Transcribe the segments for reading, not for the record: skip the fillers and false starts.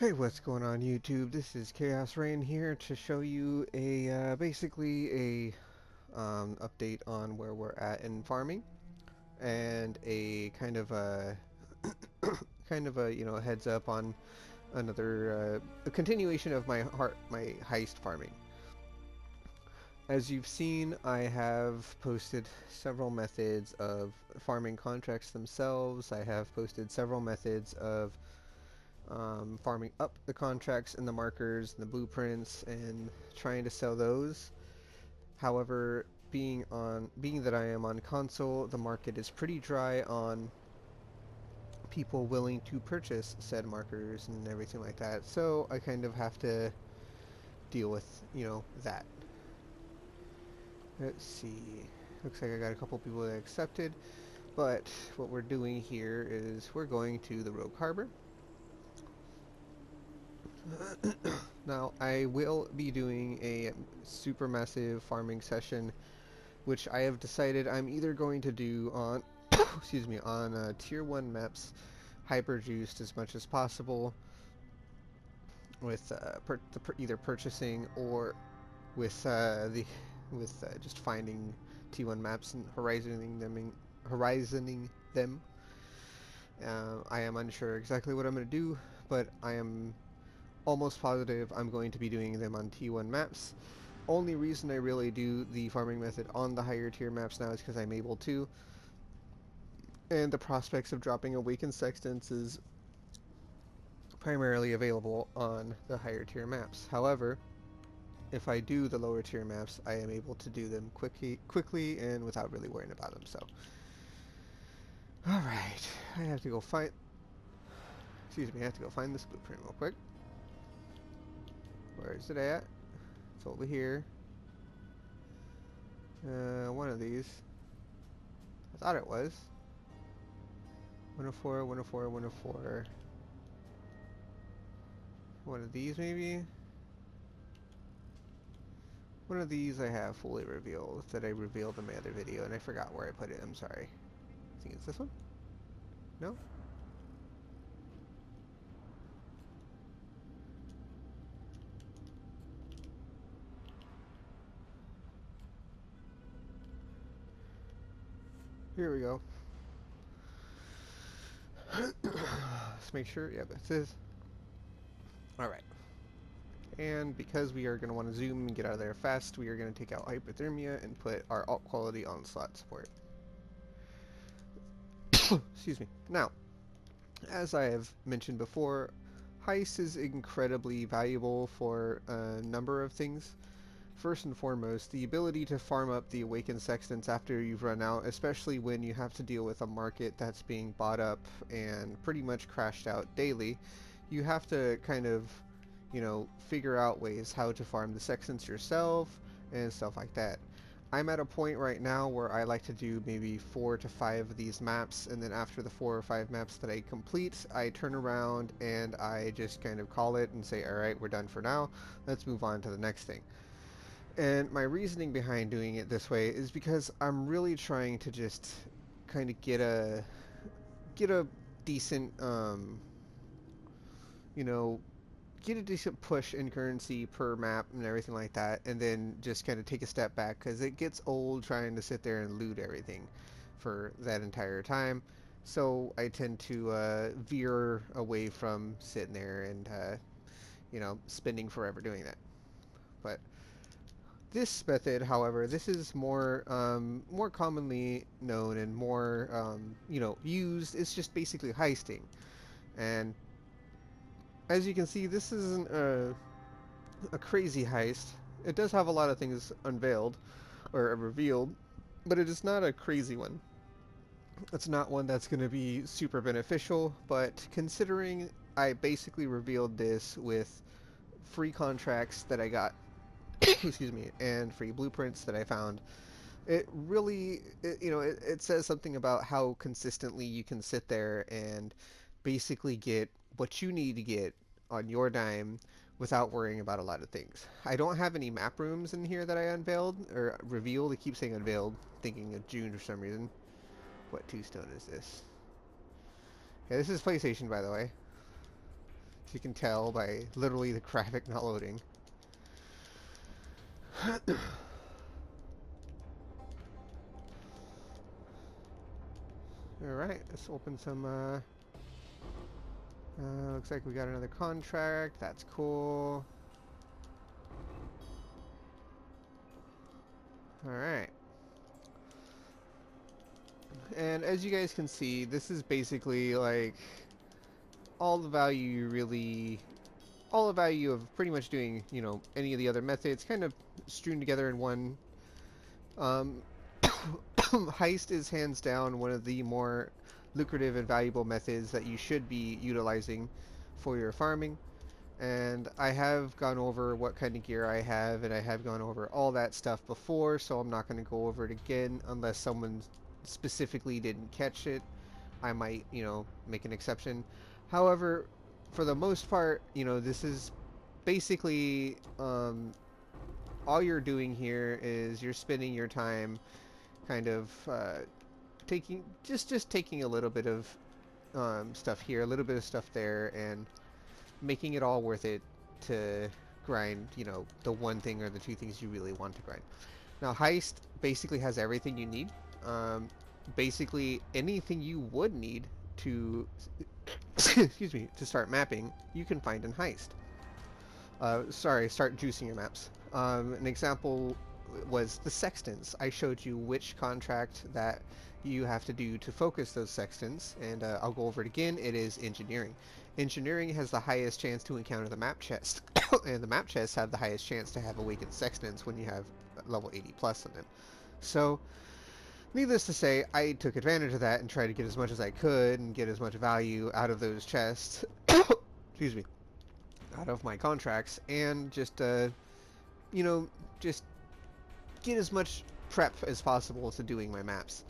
Hey, what's going on YouTube? This is Chaos-Reighn here to show you a basically a update on where we're at in farming and a kind of a heads up on another a continuation of my heist farming. As you've seen, I have posted several methods of farming contracts themselves. I have posted several methods of farming up the contracts and the markers and the blueprints and trying to sell those. However, being that I am on console, the market is pretty dry on people willing to purchase said markers and everything like that. So I kind of have to deal with, that. Let's see. Looks like I got a couple people that accepted, but what we're doing here is we're going to the Rogue Harbor. Now, I will be doing a supermassive farming session, which I have decided I'm either going to do on, excuse me, on tier 1 maps, hyper-juiced as much as possible, with either purchasing or with just finding T1 maps and horizoning them. I am unsure exactly what I'm going to do, but I am almost positive I'm going to be doing them on T1 maps. Only reason I really do the farming method on the higher tier maps now is because I'm able to, and the prospects of dropping Awakened Sextants is primarily available on the higher tier maps. However, if I do the lower tier maps, I am able to do them quickly and without really worrying about them. So, all right, I have to go find. Excuse me, I have to go find this blueprint real quick. Where is it at? It's over here. One of these. I thought it was. 104, 104, 104. One of these, maybe? One of these I have fully revealed that I revealed in my other video, and I forgot where I put it. I'm sorry. I think it's this one? No? Here we go. Let's make sure. Yeah, this is. Alright. And because we are going to want to zoom and get out of there fast, we are going to take out hypothermia and put our alt quality on slot support. Excuse me. Now, as I have mentioned before, heist is incredibly valuable for a number of things. First and foremost, the ability to farm up the Awakened Sextants after you've run out, especially when you have to deal with a market that's being bought up and pretty much crashed out daily. You have to kind of, figure out ways how to farm the Sextants yourself and stuff like that. I'm at a point right now where I like to do maybe 4 to 5 of these maps, and then after the 4 or 5 maps that I complete, I turn around and I just kind of call it and say, alright, we're done for now, let's move on to the next thing. And my reasoning behind doing it this way is because I'm really trying to just kind of get a decent you know get a decent push in currency per map and everything like that, and then just kind of take a step back because it gets old trying to sit there and loot everything for that entire time. So I tend to veer away from sitting there and spending forever doing that. But this method, however, this is more commonly known and more used. It's just basically heisting, and as you can see, this isn't a crazy heist. It does have a lot of things unveiled or revealed, but it is not a crazy one. It's not one that's going to be super beneficial, but considering I basically revealed this with free contracts that I got, excuse me, and free blueprints that I found, it really, it says something about how consistently you can sit there and basically get what you need to get on your dime without worrying about a lot of things. I don't have any map rooms in here that I unveiled or revealed. I keep saying unveiled, thinking of June for some reason. What 2 stone is this? Okay, this is PlayStation, by the way. You can tell by literally the graphic not loading. Alright, let's open some, looks like we got another contract. That's cool. Alright. And as you guys can see, this is basically like all the value you really... all the value of pretty much doing, you know, any of the other methods kind of strewn together in one. Heist is hands down one of the more lucrative and valuable methods that you should be utilizing for your farming. And I have gone over what kind of gear I have, and I have gone over all that stuff before, so I'm not going to go over it again unless someone specifically didn't catch it. I might, you know, make an exception. However, for the most part, you know, this is basically all you're doing here is you're spending your time kind of taking taking a little bit of stuff here, a little bit of stuff there, and making it all worth it to grind, you know, the one thing or the two things you really want to grind. Now, Heist basically has everything you need. Basically, anything you would need to, excuse me, to start mapping, you can find in Heist. Sorry, start juicing your maps. An example was the sextants. I showed you which contract that you have to do to focus those sextants, and I'll go over it again. It is engineering. Engineering has the highest chance to encounter the map chest, and the map chests have the highest chance to have awakened sextants when you have level 80 plus on them. So, needless to say, I took advantage of that and tried to get as much as I could and get as much value out of those chests, excuse me, out of my contracts, and just, you know, just get as much prep as possible to doing my maps.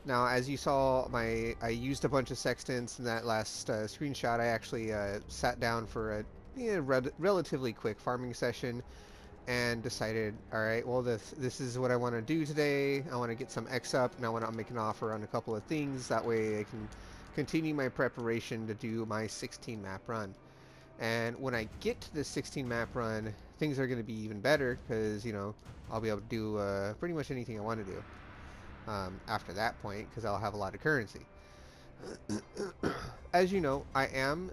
Now, as you saw, I used a bunch of sextants in that last screenshot. I actually sat down for a relatively quick farming session and decided, alright, well, this is what I want to do today. I want to get some X up, and I want to make an offer on a couple of things. That way I can continue my preparation to do my 16 map run. And when I get to this 16 map run, things are going to be even better because, you know, I'll be able to do pretty much anything I want to do after that point, because I'll have a lot of currency. As you know, I am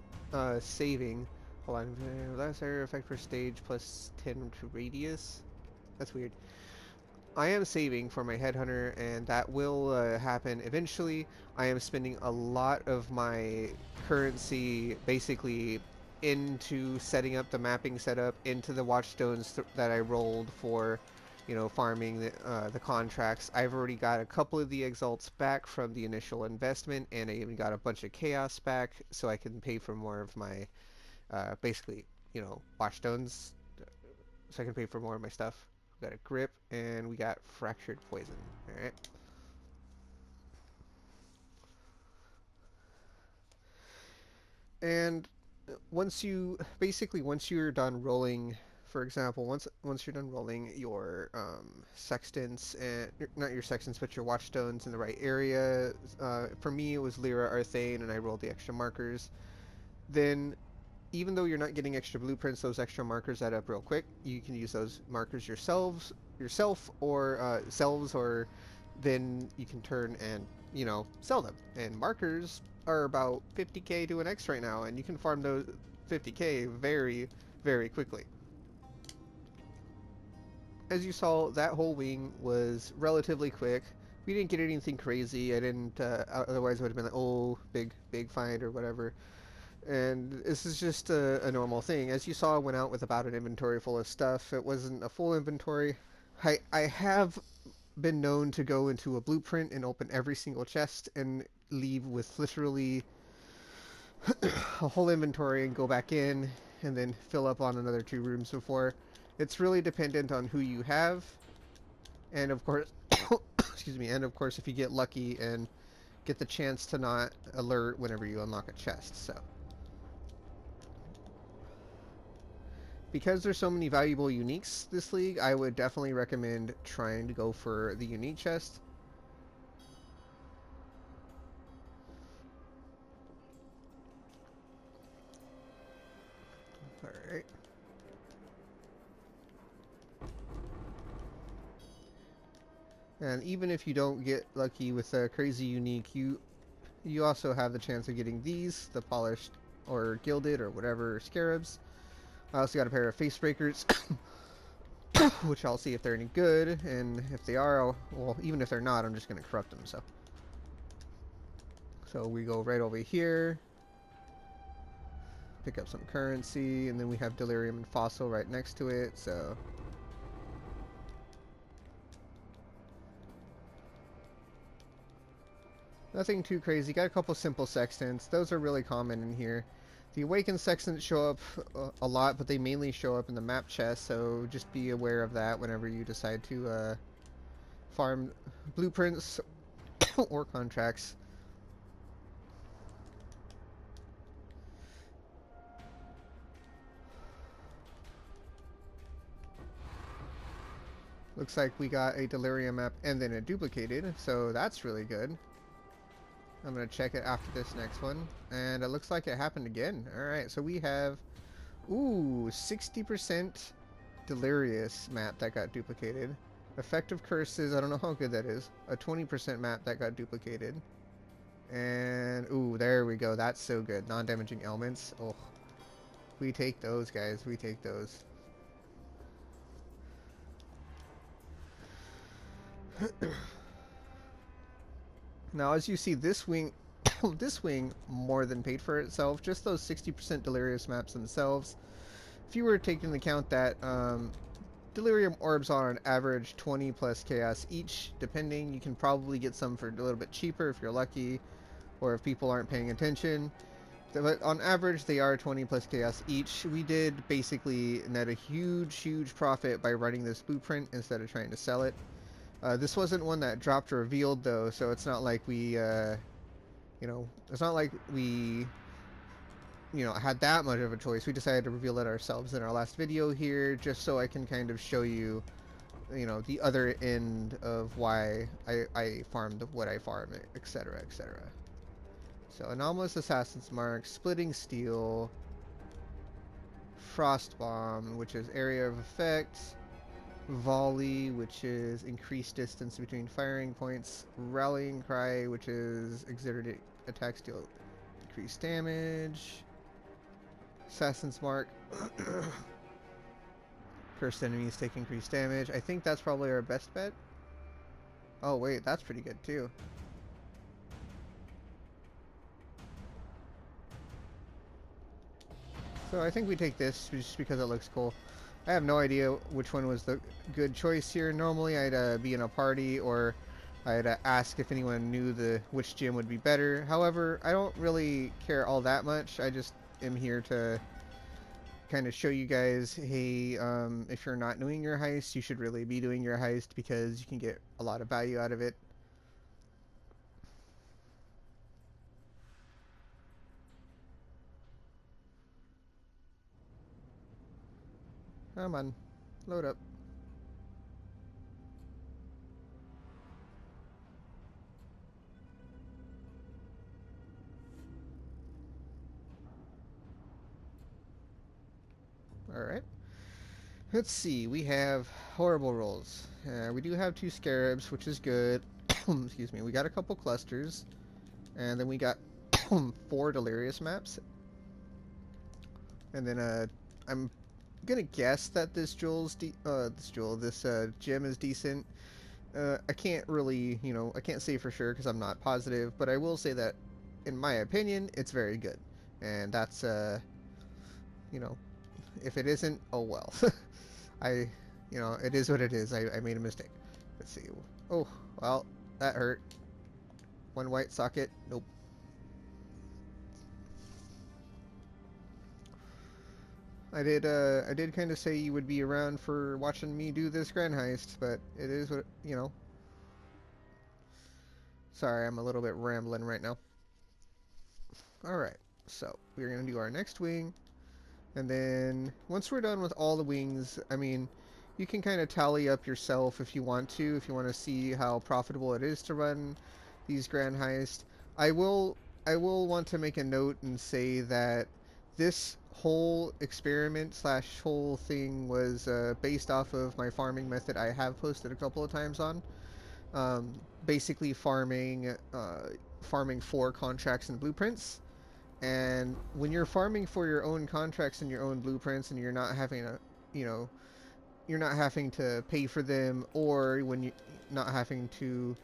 saving. Hold on. Last area effect per stage plus 10 to radius. That's weird. I am saving for my headhunter, and that will happen eventually. I am spending a lot of my currency basically into setting up the mapping setup, into the watchstones that I rolled for, you know, farming the contracts. I've already got a couple of the exalts back from the initial investment, and I even got a bunch of chaos back, so I can pay for more of my basically, you know, watchstones, so I can pay for more of my stuff. We got a grip, and we got fractured poison. All right. And once you're done rolling, for example, once you're done rolling your sextants, and not your sextants but your watchstones in the right area, for me it was Lira, Arthane, and I rolled the extra markers. Then, even though you're not getting extra blueprints, those extra markers add up real quick. You can use those markers yourself, or selves, or then you can turn and, you know, sell them. And markers are about 50k to an X right now, and you can farm those 50k very, very quickly. As you saw, that whole wing was relatively quick. We didn't get anything crazy. I didn't, otherwise it would have been like, oh, big find or whatever. And this is just a normal thing. As you saw, I went out with about an inventory full of stuff. It wasn't a full inventory. I have been known to go into a blueprint and open every single chest and leave with literally a whole inventory and go back in and then fill up on another 2 rooms before. It's really dependent on who you have, and of course, excuse me, and of course if you get lucky and get the chance to not alert whenever you unlock a chest. So, because there's so many valuable uniques this league, I would definitely recommend trying to go for the unique chest. Alright. And even if you don't get lucky with a crazy unique, you also have the chance of getting these, the polished or gilded or whatever scarabs. I also got a pair of face breakers, which I'll see if they're any good, and if they are, well, even if they're not, I'm just going to corrupt them. So we go right over here, pick up some currency, and then we have delirium and fossil right next to it. So nothing too crazy. Got a couple simple sextants. Those are really common in here. The awakened sextants show up a lot, but they mainly show up in the map chest, so just be aware of that whenever you decide to farm blueprints or contracts. Looks like we got a delirium map and then a duplicated, so that's really good. I'm going to check it after this next one, and it looks like it happened again. Alright, so we have, ooh, 60% delirious map that got duplicated. Effective curses, I don't know how good that is. A 20% map that got duplicated. And, ooh, there we go. That's so good. Non-damaging elements. Oh, we take those, guys. We take those. Now, as you see, this wing, this wing more than paid for itself. Just those 60% delirious maps themselves. If you were to take into account that delirium orbs are on average 20 plus chaos each, depending, you can probably get some for a little bit cheaper if you're lucky, or if people aren't paying attention. But on average, they are 20 plus chaos each. We did basically net a huge profit by running this blueprint instead of trying to sell it. This wasn't one that dropped or revealed though, so it's not like we, it's not like we, had that much of a choice. We decided to reveal it ourselves in our last video here, just so I can kind of show you, the other end of why I farmed what I farmed, etc., etc. So, anomalous assassin's mark, splitting steel, frost bomb, which is area of effect, volley, which is increased distance between firing points, rallying cry, which is exerted attacks deal increased damage, assassin's mark, cursed enemies take increased damage. I think that's probably our best bet. Oh wait, that's pretty good too. So I think we take this just because it looks cool. I have no idea which one was the good choice here. Normally I'd be in a party, or I'd ask if anyone knew which gym would be better. However, I don't really care all that much. I just am here to kind of show you guys, hey, if you're not doing your heist, you should really be doing your heist because you can get a lot of value out of it. Come on, load up. Alright. Let's see, we have horrible rolls. We do have 2 scarabs, which is good. Excuse me, we got a couple clusters. And then we got 4 delirious maps. And then I'm gonna guess that this gem is decent. I can't really, I can't say for sure because I'm not positive, but I will say that, in my opinion, it's very good. And that's, if it isn't, oh well. It is what it is. I made a mistake. Let's see. Oh, well, that hurt. 1 white socket. Nope. I did kind of say you would be around for watching me do this grand heist, but it is what, Sorry, I'm a little bit rambling right now. Alright, so we're going to do our next wing, and then once we're done with all the wings, I mean, you can kind of tally up yourself if you want to see how profitable it is to run these grand heists. I will want to make a note and say that This whole experiment slash whole thing was based off of my farming method I have posted a couple of times on. Basically farming for contracts and blueprints. And when you're farming for your own contracts and your own blueprints, and you're not having a, you know, you're not having to pay for them, or when you not having to,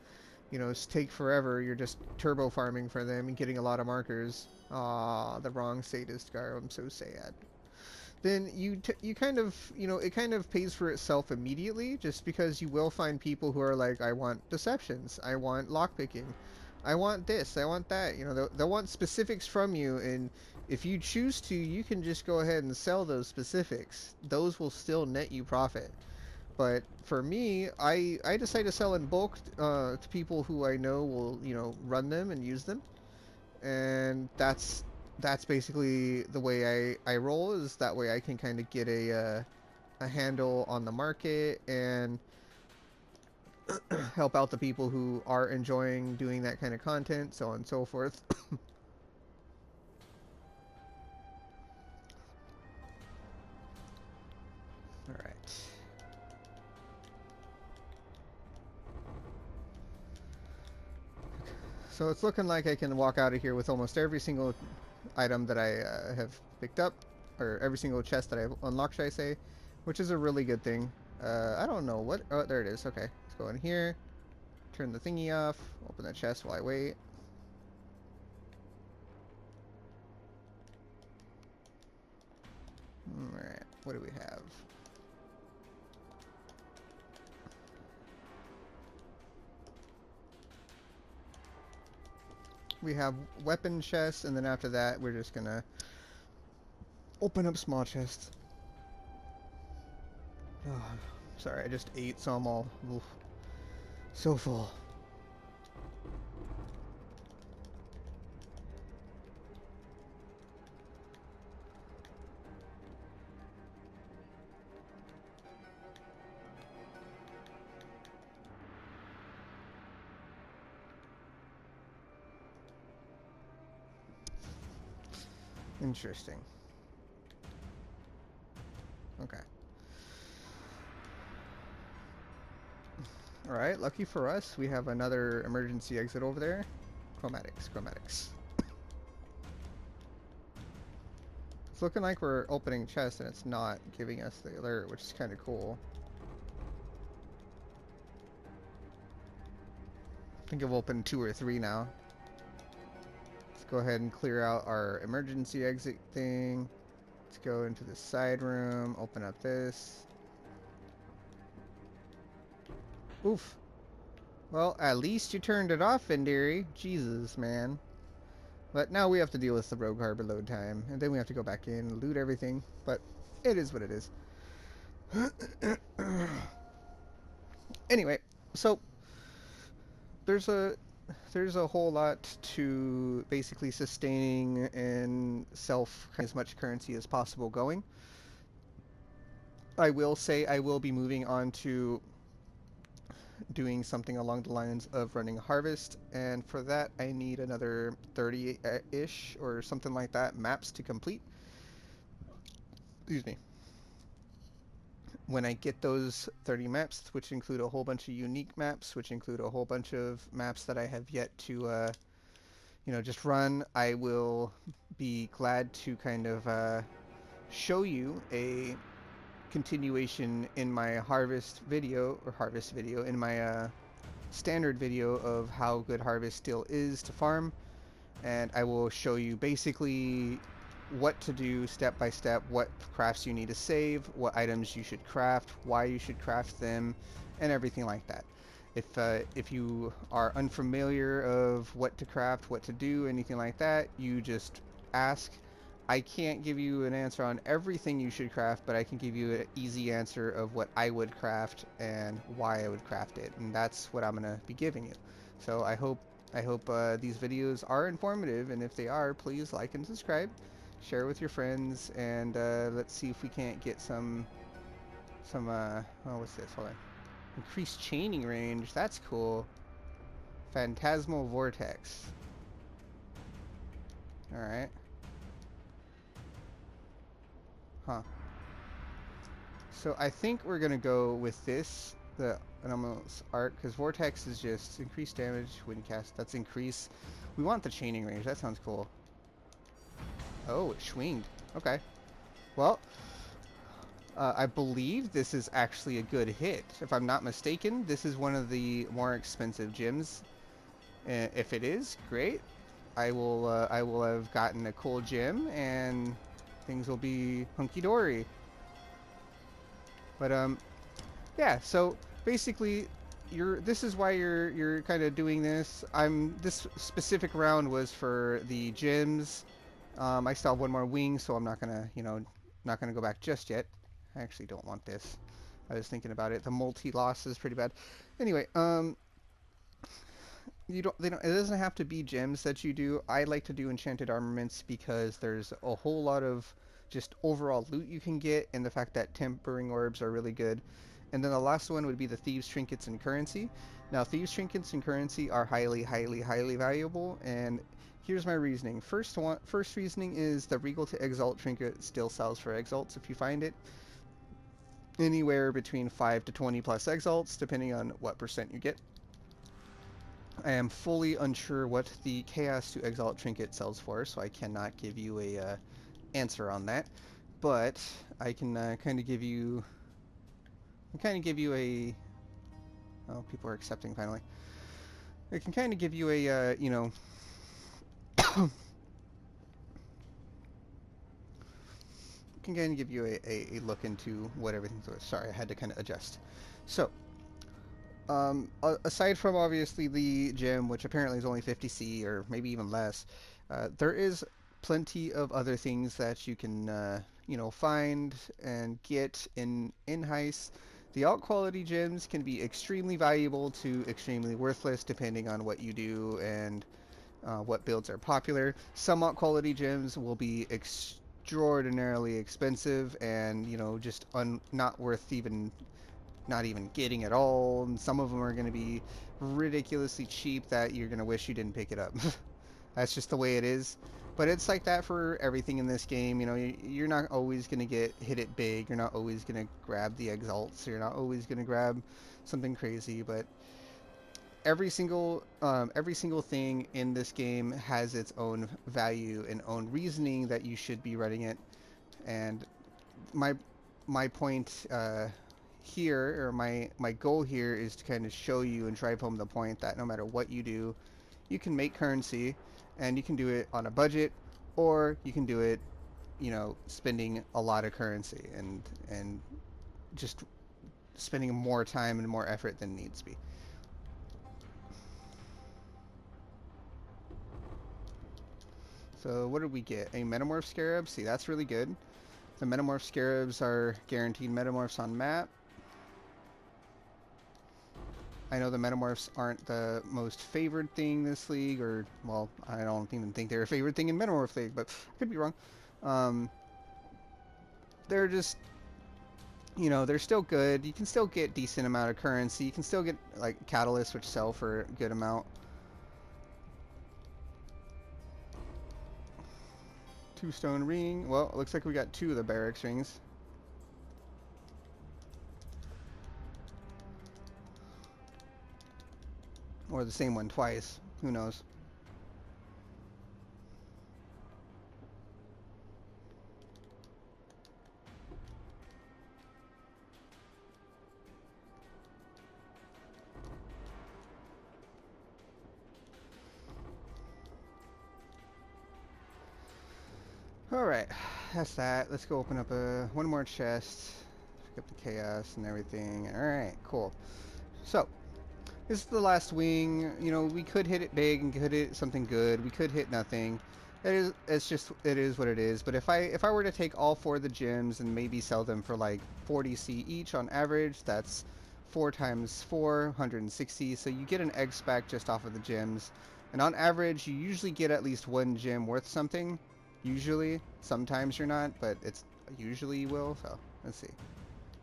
take forever. You're just turbo farming for them and getting a lot of markers. Ah, the wrong sadist Gar. I'm so sad. Then you kind of, it kind of pays for itself immediately, just because you will find people who are like, I want deceptions, I want lockpicking, I want this, I want that. They'll want specifics from you, and if you choose to, you can just go ahead and sell those specifics. Those will still net you profit. But for me, I decide to sell in bulk to people who I know will, run them and use them. And that's basically the way I roll, is that way I can kind of get a handle on the market and help out the people who are enjoying doing that kind of content, so on and so forth. All right. So it's looking like I can walk out of here with almost every single item that I have picked up, or every single chest that I've unlocked, should I say, which is a really good thing. I don't know what... Oh, there it is. Okay, let's go in here, turn the thingy off, open the chest while I wait. Alright, what do we have? We have weapon chests, and then after that, we're just gonna open up small chests. Oh, sorry, I just ate, so I'm all so full. Interesting. Okay. Alright, lucky for us, we have another emergency exit over there. Chromatics, chromatics. It's looking like we're opening chests and it's not giving us the alert, which is kind of cool. I think I've opened 2 or 3 now. Let's go ahead and clear out our emergency exit thing. Let's go into the side room, open up this. Oof. Well, at least you turned it off, Vendiri. Jesus, man. But now we have to deal with the rogue harbor load time, and then we have to go back in and loot everything. But it is what it is. Anyway, so there's a whole lot to basically sustaining and self as much currency as possible going. I will say I will be moving on to doing something along the lines of running a harvest, and for that I need another 30-ish or something like that maps to complete. Excuse me. When I get those 30 maps, which include a whole bunch of unique maps, which include a whole bunch of maps that I have yet to just run, I will be glad to kind of show you a continuation in my harvest video, in my standard video of how good harvest still is to farm, and I will show you basically what to do step by step, what crafts you need to save, what items you should craft, why you should craft them, and everything like that. If you are unfamiliar of what to craft, what to do, anything like that, you just ask. I can't give you an answer on everything you should craft, but I can give you an easy answer of what I would craft and why I would craft it, and that's what I'm gonna be giving you. So I hope these videos are informative, and if they are, please like and subscribe, share with your friends, and let's see if we can't get some oh, what's this? Hold on. Increased chaining range. That's cool. Phantasmal vortex. All right. Huh. So I think we're gonna go with this, the anomalous arc, because vortex is just increased damage when cast. That's increase. We want the chaining range. That sounds cool. Oh, it swinged. Okay. Well, I believe this is actually a good hit. If I'm not mistaken, this is one of the more expensive gems. If it is, great. I will have gotten a cool gem, and things will be hunky dory. But yeah. So basically, this is why you're kind of doing this. This specific round was for the gems. I still have one more wing, so I'm not gonna, not gonna go back just yet. I actually don't want this. I was thinking about it. The multi-loss is pretty bad. Anyway, it doesn't have to be gems that you do. I like to do enchanted armaments because there's a whole lot of just overall loot you can get, and the fact that tempering orbs are really good. And then the last one would be the thieves trinkets and currency. Now thieves trinkets and currency are highly, highly, highly valuable, and here's my reasoning. First reasoning is the Regal to Exalt trinket still sells for exalts if you find it. Anywhere between 5 to 20 plus exalts, depending on what percent you get. I am fully unsure what the Chaos to Exalt trinket sells for, so I cannot give you a answer on that. But I can kind of give you a. Oh, people are accepting finally. I can kind of give you a can kind of give you a look into what everything's doing. Sorry, I had to kind of adjust. So, aside from obviously the gem, which apparently is only 50C or maybe even less, there is plenty of other things that you can, find and get in heist. The alt quality gems can be extremely valuable to extremely worthless depending on what you do and what builds are popular. Some alt quality gems will be extraordinarily expensive and just not worth not even getting at all. And some of them are going to be ridiculously cheap that you're going to wish you didn't pick it up. That's just the way it is. But it's like that for everything in this game. You're not always going to hit it big. You're not always going to grab the exalts. You're not always going to grab something crazy. But every single thing in this game has its own value and own reasoning that you should be running it. And my point here, or my goal here, is to kind of show you and drive home the point that no matter what you do, you can make currency, and you can do it on a budget, or you can do it, spending a lot of currency and just spending more time and more effort than needs to be. So what did we get? A Metamorph Scarab. See, that's really good. The Metamorph Scarabs are guaranteed metamorphs on map. I know the Metamorphs aren't the most favored thing this league, or, well, I don't even think they're a favorite thing in Metamorph League, but I could be wrong. They're just, they're still good. You can still get decent amount of currency. You can still get, like, Catalysts, which sell for a good amount. Two stone ring. Well, it looks like we got two of the barracks rings. Or the same one twice. Who knows? Alright, that's that. Let's go open up one more chest. Pick up the chaos and everything. Alright, cool. So, this is the last wing. We could hit it big and could hit something good. We could hit nothing. It is what it is. But if I were to take all four of the gems and maybe sell them for like 40C each on average, that's 4 times 4, 160. So you get an egg back just off of the gems. And on average, you usually get at least one gem worth something. Usually. Sometimes you're not, but it's usually you will. So, let's see.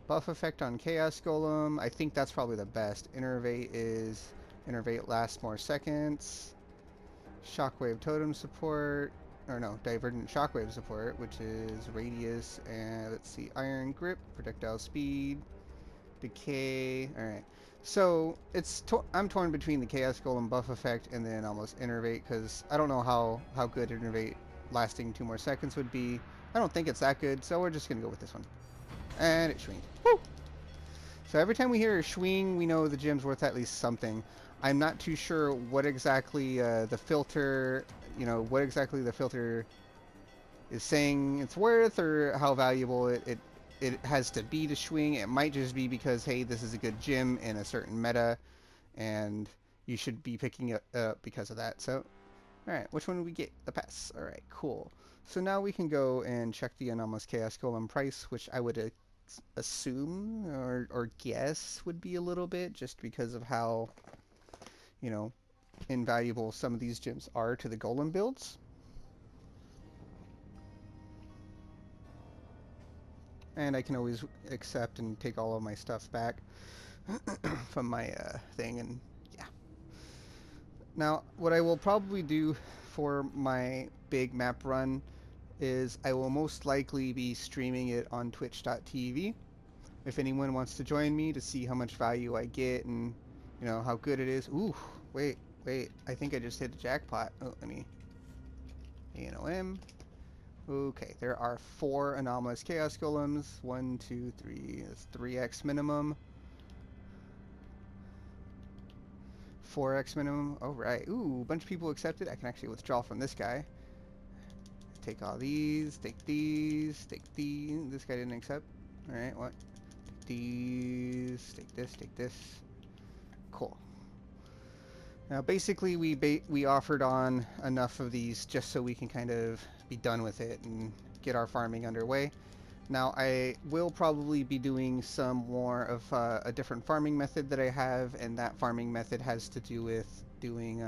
Buff effect on Chaos Golem. I think that's probably the best. Innervate lasts more seconds. Shockwave totem support. or no, divergent shockwave support, which is radius and let's see, iron grip, projectile speed, decay. All right. So I'm torn between the Chaos Golem buff effect and then almost Innervate because I don't know how good Innervate lasting 2 more seconds would be. I don't think it's that good, so we're just gonna go with this one. And it swinged. Woo! So every time we hear a swing, we know the gem's worth at least something. I'm not too sure what exactly the filter, what exactly the filter is saying it's worth or how valuable it has to be to swing. It might just be because, hey, this is a good gem in a certain meta, and you should be picking it up because of that. So, all right, which one do we get? The pass. All right, cool. So now we can go and check the anomalous chaos golem price, which I would assume or guess would be a little bit, just because of how, you know, invaluable some of these gems are to the golem builds. And I can always accept and take all of my stuff back from my thing, and yeah. Now, what I will probably do for my big map run is I will most likely be streaming it on twitch.tv. If anyone wants to join me to see how much value I get and, how good it is. Ooh, wait. I think I just hit a jackpot. Oh, let me... ANOM. Okay, there are 4 anomalous chaos golems. 1, 2, 3. That's 3x minimum. 4x minimum. All right. Ooh, a bunch of people accepted. I can actually withdraw from this guy. Take all these. Take these. Take these. This guy didn't accept. All right. What? Take these. Take this. Take this. Cool. Now, basically, we offered on enough of these just so we can kind of be done with it and get our farming underway. Now, I will probably be doing some more of a different farming method that I have, and that farming method has to do with doing,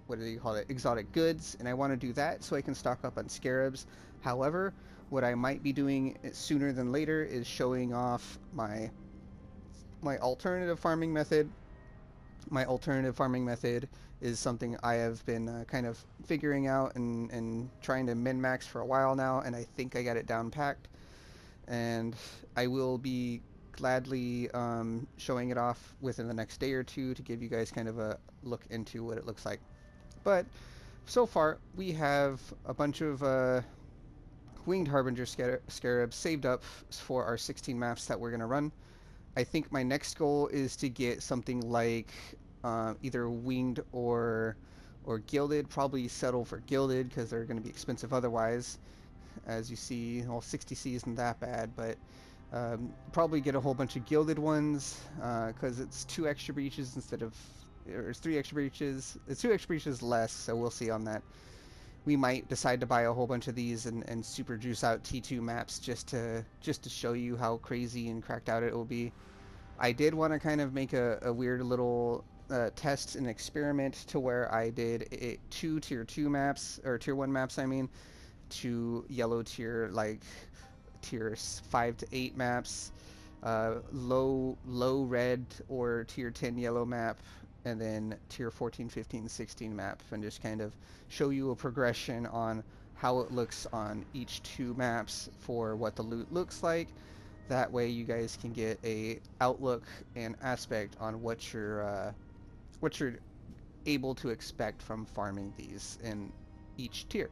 what do you call it, exotic goods, and I want to do that so I can stock up on scarabs. However, what I might be doing sooner than later is showing off my alternative farming method. My alternative farming method is something I have been kind of figuring out and trying to min-max for a while now, and I think I got it down packed. And I will be gladly showing it off within the next day or two to give you guys kind of a look into what it looks like. But so far, we have a bunch of Winged Harbinger scarabs saved up for our 16 maps that we're going to run. I think my next goal is to get something like either winged or gilded. Probably settle for gilded because they're going to be expensive otherwise. As you see, well, 60C isn't that bad, but probably get a whole bunch of gilded ones because it's 2 extra breaches instead of, or it's 3 extra breaches. It's 2 extra breaches less, so we'll see on that. We might decide to buy a whole bunch of these and super juice out T2 maps just to show you how crazy and cracked out it will be. I did want to kind of make a weird little test and experiment to where I did 2 tier 2 maps, or tier 1 maps I mean, 2 yellow tier, like tier 5 to 8 maps, low red or tier 10 yellow map, and then tier 14, 15, 16 map, and just kind of show you a progression on how it looks on each 2 maps for what the loot looks like. That way you guys can get a outlook and aspect on what you're able to expect from farming these in each tier.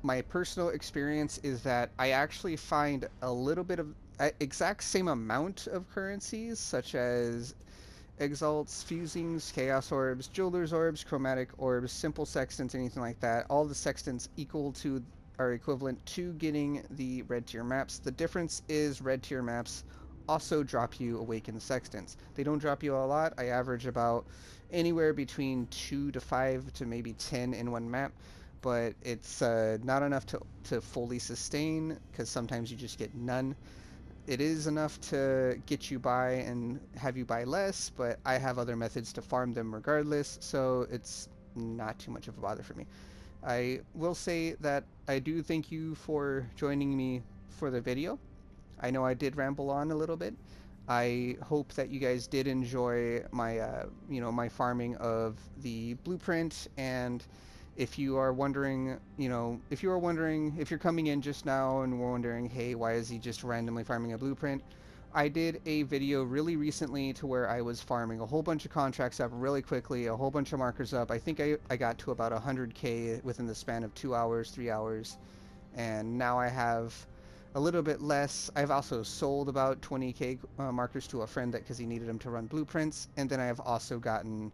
My personal experience is that I actually find a little bit of exact same amount of currencies, such as exalts, fusings, chaos orbs, jeweler's orbs, chromatic orbs, simple sextants, anything like that. All the sextants are equivalent to getting the red tier maps. The difference is red tier maps also drop you awakened sextants. They don't drop you a lot. I average about anywhere between 2 to 5 to maybe 10 in one map, but it's not enough to fully sustain because sometimes you just get none. It is enough to get you by and have you buy less, but I have other methods to farm them regardless, so it's not too much of a bother for me. I will say that I do thank you for joining me for the video. I know I did ramble on a little bit. I hope that you guys did enjoy my my farming of the blueprint and If you are wondering, if you are wondering, if you're coming in just now and we're wondering, hey, why is he just randomly farming a blueprint? I did a video really recently to where I was farming a whole bunch of contracts up really quickly, a whole bunch of markers up. I think I got to about 100k within the span of 2 hours, 3 hours, and now I have a little bit less. I've also sold about 20k markers to a friend that because he needed them to run blueprints, and then I have also gotten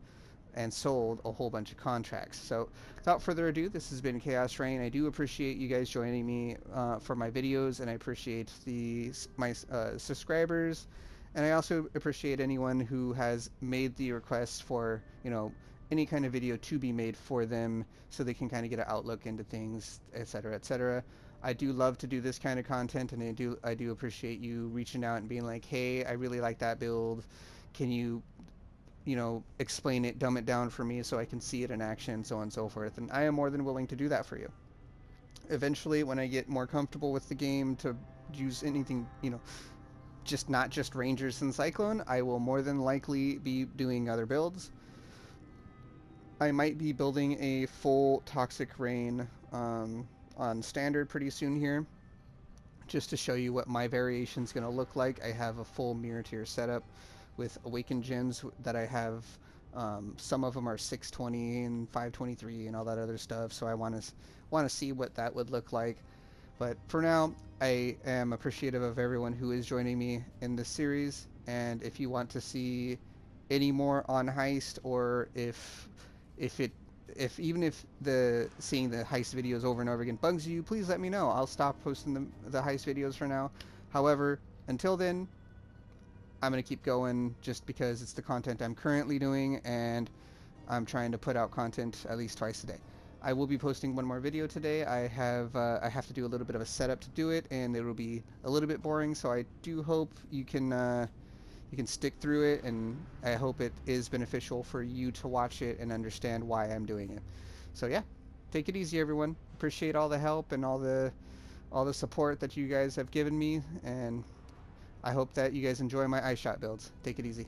and sold a whole bunch of contracts. So without further ado, this has been Chaos-Reighn. I do appreciate you guys joining me for my videos, and I appreciate my subscribers, and I also appreciate anyone who has made the request for, any kind of video to be made for them so they can kind of get an outlook into things, etc., etc. I do love to do this kind of content, and I do appreciate you reaching out and being like, hey, I really like that build. Can you explain it, dumb it down for me so I can see it in action, so on and so forth. And I am more than willing to do that for you. Eventually, when I get more comfortable with the game to use anything, not just Rangers and Cyclone, I will more than likely be doing other builds. I might be building a full Toxic Rain on Standard pretty soon here, just to show you what my variation is going to look like. I have a full mirror tier setup with Awakened Gems that I have. Some of them are 620 and 523 and all that other stuff, so I want to see what that would look like. But for now, I am appreciative of everyone who is joining me in this series, and if you want to see any more on heist, or if even if seeing the heist videos over and over again bugs you, please let me know. I'll stop posting the heist videos for now. However, until then, I'm going to keep going just because it's the content I'm currently doing, and I'm trying to put out content at least twice a day. I will be posting one more video today. I have to do a little bit of a setup to do it, and it will be a little bit boring, so I do hope you can stick through it, and I hope it is beneficial for you to watch it and understand why I'm doing it. So yeah, take it easy, everyone. Appreciate all the help and all the support that you guys have given me, and I hope that you guys enjoy my ice shot builds. Take it easy.